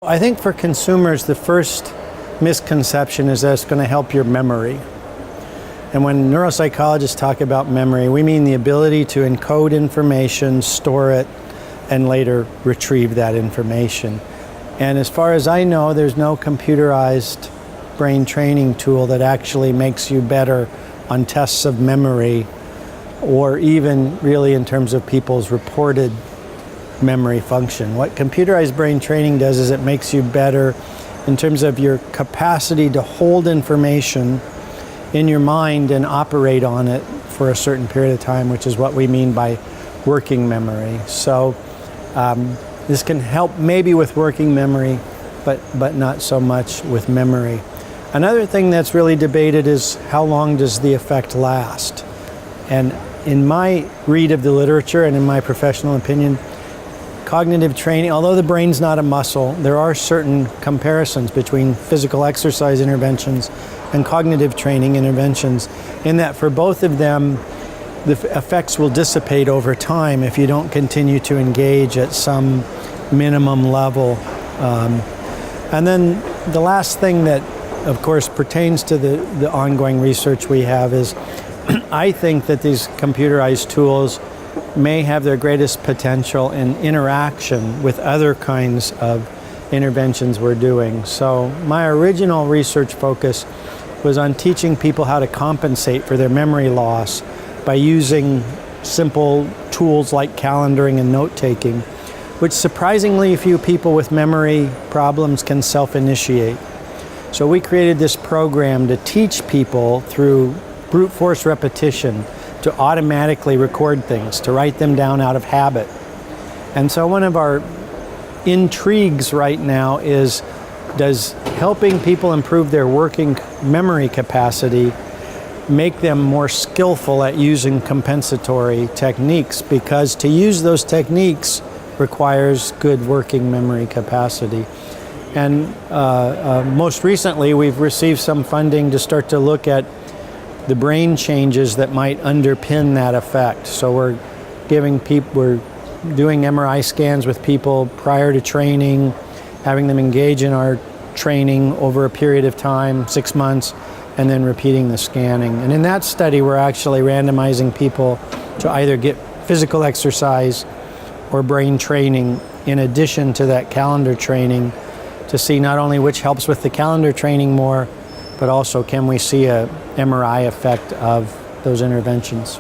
I think for consumers, the first misconception is that it's going to help your memory. And when neuropsychologists talk about memory, we mean the ability to encode information, store it, and later retrieve that information. And as far as I know, there's no computerized brain training tool that actually makes you better on tests of memory, or even really in terms of people's reported memory function. What computerized brain training does is it makes you better in terms of your capacity to hold information in your mind and operate on it for a certain period of time, which is what we mean by working memory. So this can help maybe with working memory, but not so much with memory. Another thing that's really debated is how long does the effect last? And in my read of the literature and in my professional opinion, cognitive training, although the brain's not a muscle, there are certain comparisons between physical exercise interventions and cognitive training interventions, in that for both of them, the effects will dissipate over time if you don't continue to engage at some minimum level. And then the last thing that, of course, pertains to the ongoing research we have is I think that these computerized tools may have their greatest potential in interaction with other kinds of interventions we're doing. So my original research focus was on teaching people how to compensate for their memory loss by using simple tools like calendaring and note-taking, which surprisingly few people with memory problems can self-initiate. So we created this program to teach people through brute force repetition to automatically record things, to write them down out of habit. And so one of our intrigues right now is, does helping people improve their working memory capacity make them more skillful at using compensatory techniques? Because to use those techniques requires good working memory capacity. And most recently, we've received some funding to start to look at the brain changes that might underpin that effect. So we're doing MRI scans with people prior to training, having them engage in our training over a period of time, 6 months, and then repeating the scanning. And in that study, we're actually randomizing people to either get physical exercise or brain training in addition to that calendar training, to see not only which helps with the calendar training more, but also can we see a MRI effect of those interventions.